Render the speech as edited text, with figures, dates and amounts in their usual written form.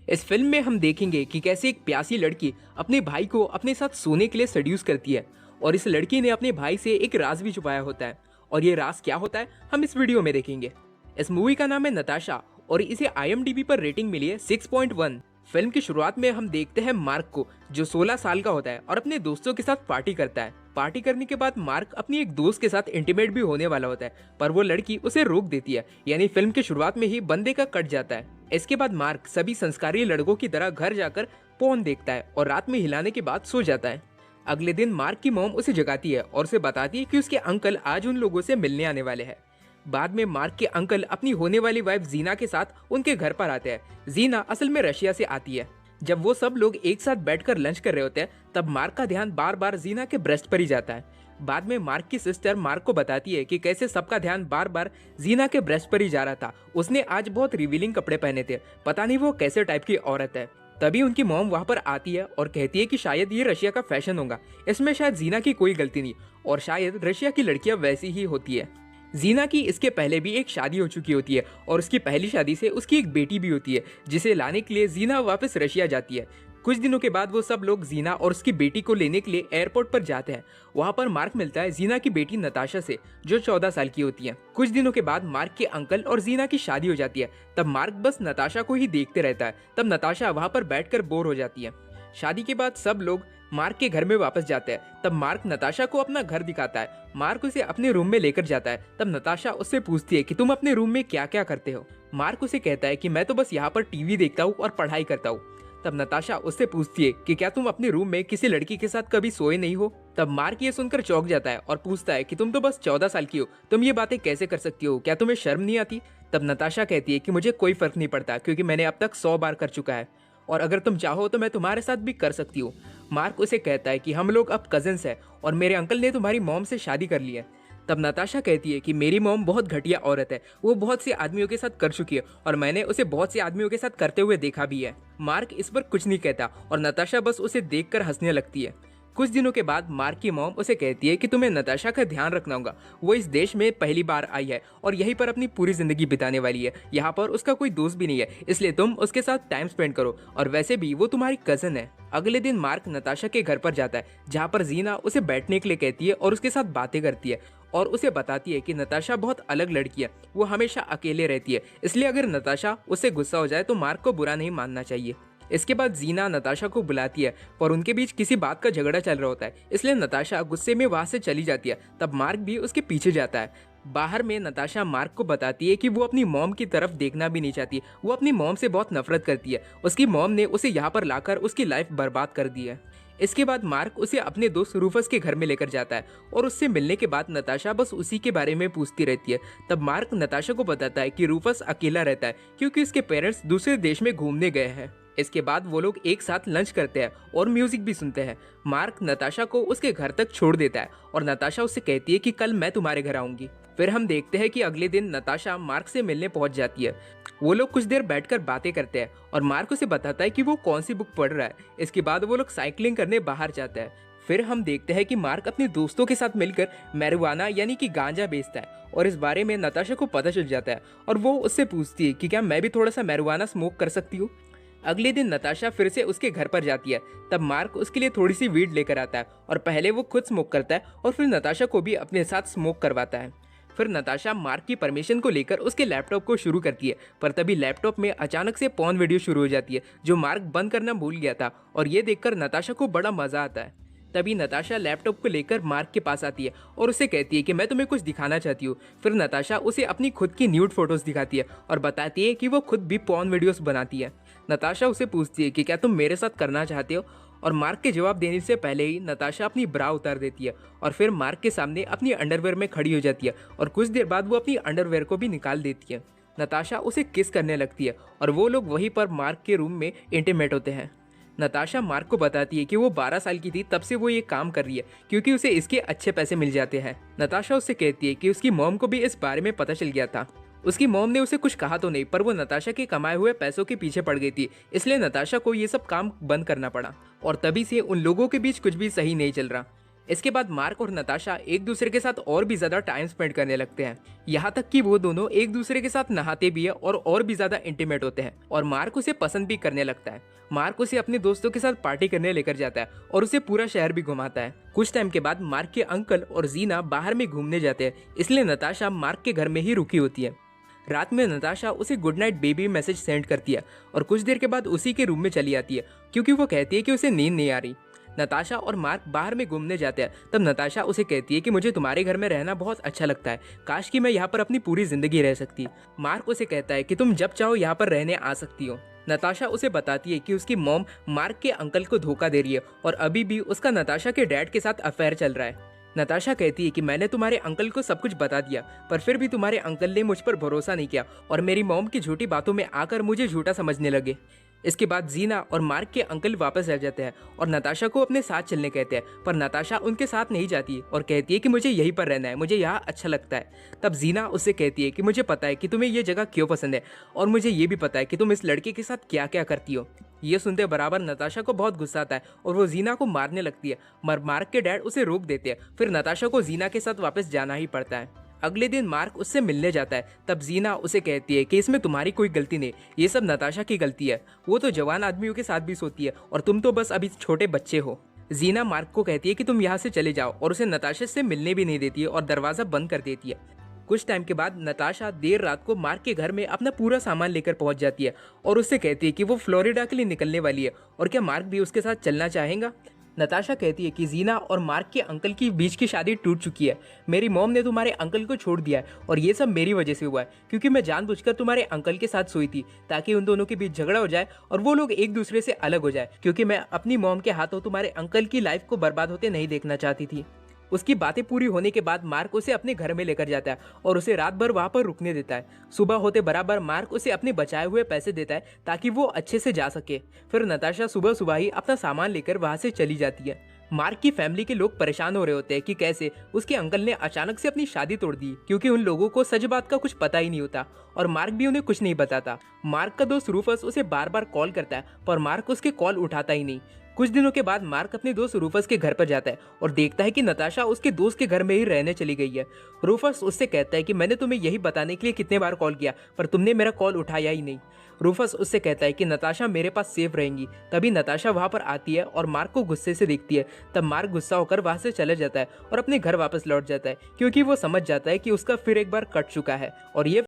इस फिल्म में हम देखेंगे कि कैसे एक प्यासी लड़की अपने भाई को अपने साथ सोने के लिए सेड्यूस करती है और इस लड़की ने अपने भाई से एक राज भी छुपाया होता है। और ये राज क्या होता है हम इस वीडियो में देखेंगे। इस मूवी का नाम है नताशा और इसे IMDb पर रेटिंग मिली है 6.1। फिल्म की शुरुआत में हम देखते हैं मार्क को, जो 16 साल का होता है और अपने दोस्तों के साथ पार्टी करता है। पार्टी करने के बाद मार्क अपनी एक दोस्त के साथ इंटीमेट भी होने वाला होता है, पर वो लड़की उसे रोक देती है। यानी फिल्म की शुरुआत में ही बंदे का कट जाता है। इसके बाद मार्क सभी संस्कारी लड़कों की तरह घर जाकर पोर्न देखता है और रात में हिलाने के बाद सो जाता है। अगले दिन मार्क की मॉम उसे जगाती है और उसे बताती है कि उसके अंकल आज उन लोगों से मिलने आने वाले हैं। बाद में मार्क के अंकल अपनी होने वाली वाइफ जीना के साथ उनके घर पर आते हैं। जीना असल में रशिया से आती है। जब वो सब लोग एक साथ बैठकर लंच कर रहे होते हैं तब मार्क का ध्यान बार बार जीना के ब्रेस्ट पर ही जाता है। बाद में मार्क की सिस्टर मार्क को बताती है कि कैसे सबका ध्यान बार बार जीना के ब्रेस्ट पर ही जा रहा था। उसने आज बहुत रिवीलिंग कपड़े पहने थे, पता नहीं वो कैसे टाइप की औरत है। तभी उनकी मॉम वहां पर आती है और कहती है कि शायद ये रशिया का फैशन होगा, इसमें शायद जीना की कोई गलती नहीं और शायद रशिया की लड़कियां वैसी ही होती है। जीना की इसके पहले भी एक शादी हो चुकी होती है और उसकी पहली शादी से उसकी एक बेटी भी होती है, जिसे लाने के लिए जीना वापस रशिया जाती है। कुछ दिनों के बाद वो सब लोग जीना और उसकी बेटी को लेने के लिए एयरपोर्ट पर जाते हैं। वहां पर मार्क मिलता है जीना की बेटी नताशा से, जो 14 साल की होती है। कुछ दिनों के बाद मार्क के अंकल और जीना की शादी हो जाती है। तब मार्क बस नताशा को ही देखते रहता है। तब नताशा वहां पर बैठकर बोर हो जाती है। शादी के बाद सब लोग मार्क के घर में वापस जाते हैं। तब मार्क नताशा को अपना घर दिखाता है। मार्क उसे अपने रूम में लेकर जाता है। तब नताशा उससे पूछती है कि तुम अपने रूम में क्या क्या करते हो। मार्क उसे कहता है कि मैं तो बस यहाँ पर टीवी देखता हूँ और पढ़ाई करता हूँ। तब नताशा उससे पूछती है कि क्या तुम अपने रूम में किसी लड़की के साथ कभी सोए नहीं हो। तब मार्क ये सुनकर चौंक जाता है और पूछता है कि तुम तो बस 14 साल की हो, तुम ये बातें कैसे कर सकती हो, क्या तुम्हें शर्म नहीं आती। तब नताशा कहती है कि मुझे कोई फर्क नहीं पड़ता क्योंकि मैंने अब तक 100 बार कर चुका है और अगर तुम चाहो तो मैं तुम्हारे साथ भी कर सकती हूँ। मार्क उसे कहता है कि हम लोग अब कजिन्स हैं और मेरे अंकल ने तुम्हारी मॉम से शादी कर ली है। तब नताशा कहती है कि मेरी मॉम बहुत घटिया औरत है, वो बहुत से आदमियों के साथ कर चुकी है और मैंने उसे बहुत से आदमियों के साथ करते हुए देखा भी है। मार्क इस पर कुछ नहीं कहता और नताशा बस उसे देखकर हंसने लगती है। कुछ दिनों के बाद मार्क की मॉम उसे कहती है कि तुम्हें नताशा का ध्यान रखना होगा, वो इस देश में पहली बार आई है और यहीं पर अपनी पूरी जिंदगी बिताने वाली है। यहाँ पर उसका कोई दोस्त भी नहीं है, इसलिए तुम उसके साथ टाइम स्पेंड करो और वैसे भी वो तुम्हारी कजन है। अगले दिन मार्क नताशा के घर पर जाता है, जहाँ पर जीना उसे बैठने के लिए कहती है और उसके साथ बातें करती है और उसे बताती है कि नताशा बहुत अलग लड़की है, वो हमेशा अकेले रहती है, इसलिए अगर नताशा उससे गुस्सा हो जाए तो मार्क को बुरा नहीं मानना चाहिए। इसके बाद जीना नताशा को बुलाती है पर उनके बीच किसी बात का झगड़ा चल रहा होता है, इसलिए नताशा गुस्से में वहां से चली जाती है। तब मार्क भी उसके पीछे जाता है। बाहर में नताशा मार्क को बताती है कि वो अपनी मॉम की तरफ देखना भी नहीं चाहती, वो अपनी मॉम से बहुत नफरत करती है। उसकी मॉम ने उसे यहाँ पर लाकर उसकी लाइफ बर्बाद कर दी है। इसके बाद मार्क उसे अपने दोस्त रूफस के घर में लेकर जाता है और उससे मिलने के बाद नताशा बस उसी के बारे में पूछती रहती है। तब मार्क नताशा को बताता है कि रूफस अकेला रहता है क्योंकि उसके पेरेंट्स दूसरे देश में घूमने गए हैं। इसके बाद वो लोग एक साथ लंच करते हैं और म्यूजिक भी सुनते हैं। मार्क नताशा को उसके घर तक छोड़ देता है और नताशा उससे कहती है कि कल मैं तुम्हारे घर आऊंगी। फिर हम देखते हैं कि अगले दिन नताशा मार्क से मिलने पहुंच जाती है। वो लोग कुछ देर बैठकर बातें करते हैं और मार्क उसे बताता है कि वो कौन सी बुक पढ़ रहा है। इसके बाद वो लोग साइकिलिंग करने बाहर जाते हैं। फिर हम देखते हैं कि मार्क अपने दोस्तों के साथ मिलकर मैरिजुआना यानी कि गांजा बेचता है और इस बारे में नताशा को पता चल जाता है और वो उससे पूछती है कि क्या मैं भी थोड़ा सा मैरिजुआना स्मोक कर सकती हूँ। अगले दिन नताशा फिर से उसके घर पर जाती है। तब मार्क उसके लिए थोड़ी सी वीड लेकर आता है और पहले वो खुद स्मोक करता है और फिर नताशा को भी अपने साथ स्मोक करवाता है। फिर नताशा मार्क की परमिशन को लेकर उसके लैपटॉप को शुरू करती है, पर तभी लैपटॉप में अचानक से पॉर्न वीडियो शुरू हो जाती है जो मार्क बंद करना भूल गया था और ये देखकर नताशा को बड़ा मजा आता है। तभी नताशा लैपटॉप को लेकर मार्क के पास आती है और उसे कहती है कि मैं तुम्हें कुछ दिखाना चाहती हूँ। फिर नताशा उसे अपनी खुद की न्यूड फोटोज दिखाती है और बताती है कि वो खुद भी पॉर्न वीडियोस बनाती है। नताशा उसे पूछती है कि क्या तुम मेरे साथ करना चाहते हो और मार्क के जवाब देने से पहले ही नताशा अपनी ब्रा उतार देती है और फिर मार्क के सामने अपनी अंडरवेयर में खड़ी हो जाती है और कुछ देर बाद वो अपनी अंडरवेयर को भी निकाल देती है। नताशा उसे किस करने लगती है और वो लोग वहीं पर मार्क के रूम में इंटीमेट होते हैं। नताशा मार्क को बताती है कि वो 12 साल की थी तब से वो ये काम कर रही है क्योंकि उसे इसके अच्छे पैसे मिल जाते हैं। नताशा उससे कहती है कि उसकी मॉम को भी इस बारे में पता चल गया था। उसकी मॉम ने उसे कुछ कहा तो नहीं, पर वो नताशा के कमाए हुए पैसों के पीछे पड़ गई थी, इसलिए नताशा को ये सब काम बंद करना पड़ा और तभी से उन लोगों के बीच कुछ भी सही नहीं चल रहा। इसके बाद मार्क और नताशा एक दूसरे के साथ और भी ज्यादा टाइम स्पेंड करने लगते हैं। यहाँ तक कि वो दोनों एक दूसरे के साथ नहाते भी है और भी ज्यादा इंटीमेट होते हैं और मार्क उसे पसंद भी करने लगता है। मार्क उसे अपने दोस्तों के साथ पार्टी करने लेकर जाता है और उसे पूरा शहर भी घुमाता है। कुछ टाइम के बाद मार्क के अंकल और जीना बाहर में घूमने जाते हैं, इसलिए नताशा मार्क के घर में ही रुकी होती है। रात में नताशा उसे good night baby message send करती है और कुछ देर के बाद उसी के रूम में चली आती है क्योंकि वो कहती है कि उसे नींद नहीं आ रही। नताशा और मार्क बाहर में घूमने जाते हैं, तब नताशा उसे कहती है कि मुझे तुम्हारे घर में रहना बहुत अच्छा लगता है, काश कि मैं यहाँ पर अपनी पूरी जिंदगी रह सकती। मार्क उसे कहता है कि तुम जब चाहो यहाँ पर रहने आ सकती हो। नताशा उसे बताती है कि उसकी मॉम मार्क के अंकल को धोखा दे रही है और अभी भी उसका नताशा के डैड के साथ अफेयर चल रहा है। नताशा कहती है कि मैंने तुम्हारे अंकल को सब कुछ बता दिया, पर फिर भी तुम्हारे अंकल ने मुझ पर भरोसा नहीं किया और मेरी मॉम की झूठी बातों में आकर मुझे झूठा समझने लगे। इसके बाद जीना और मार्क के अंकल वापस आ जाते हैं और नताशा को अपने साथ चलने कहते हैं, पर नताशा उनके साथ नहीं जाती और कहती है कि मुझे यहीं पर रहना है, मुझे यहाँ अच्छा लगता है। तब जीना उससे कहती है कि मुझे पता है कि तुम्हें ये जगह क्यों पसंद है और मुझे ये भी पता है कि तुम इस लड़के के साथ क्या क्या करती हो। ये सुनते बराबर नताशा को बहुत गुस्सा आता है और वो जीना को मारने लगती है, मगर मार्क के डैड उसे रोक देते हैं। फिर नताशा को जीना के साथ वापस जाना ही पड़ता है। अगले दिन मार्क उससे मिलने जाता है, तब जीना उसे कहती है कि इसमें तुम्हारी कोई गलती नहीं, ये सब नताशा की गलती है। वो तो जवान आदमियों के साथ भी सोती है और तुम तो बस अभी छोटे बच्चे हो। जीना मार्क को कहती है कि तुम यहाँ से चले जाओ और उसे नताशा से मिलने भी नहीं देती है और दरवाज़ा बंद कर देती है। कुछ टाइम के बाद नताशा देर रात को मार्क के घर में अपना पूरा सामान लेकर पहुंच जाती है और उससे कहती है कि वो फ्लोरिडा के लिए निकलने वाली है और क्या मार्क भी उसके साथ चलना चाहेगा। नताशा कहती है कि जीना और मार्क के अंकल की बीच की शादी टूट चुकी है, मेरी मॉम ने तुम्हारे अंकल को छोड़ दिया है और ये सब मेरी वजह से हुआ है क्योंकि मैं जानबूझकर तुम्हारे अंकल के साथ सोई थी ताकि उन दोनों के बीच झगड़ा हो जाए और वो लोग एक दूसरे से अलग हो जाए, क्योंकि मैं अपनी मॉम के हाथों तुम्हारे अंकल की लाइफ को बर्बाद होते नहीं देखना चाहती थी। उसकी बातें पूरी होने के बाद मार्क उसे अपने घर में लेकर जाता है और उसे रात भर वहां पर रुकने देता है। सुबह होते बराबर मार्क उसे अपने बचाए हुए पैसे देता है ताकि वो अच्छे से जा सके। फिर नताशा सुबह सुबह ही अपना सामान लेकर वहां से चली जाती है। मार्क की फैमिली के लोग परेशान हो रहे होते हैं कि कैसे उसके अंकल ने अचानक से अपनी शादी तोड़ दी, क्योंकि उन लोगों को सच बात का कुछ पता ही नहीं होता और मार्क भी उन्हें कुछ नहीं बताता। मार्क का दोस्त रूफस उसे बार बार कॉल करता है पर मार्क उसके कॉल उठाता ही नहीं। कुछ दिनों के बाद मार्क अपने दोस्त रूफस के घर पर जाता है और देखता है कि नताशा उसके दोस्त के घर में ही रहने चली गई है। रूफस उससे कहता है कि मैंने तुम्हें यही बताने के लिए कितने बार कॉल किया पर तुमने मेरा कॉल उठाया ही नहीं। रूफस उससे कहता है कि नताशा मेरे पास सेफ रहेंगी। तभी नताशा वहां पर आती है और मार्क को गुस्से से देखती है। तब मार्क गुस्सा होकर वहां से चला जाता है और अपने घर वापस लौट जाता है क्योंकि वो समझ जाता है कि उसका फिर एक बार कट चुका है और ये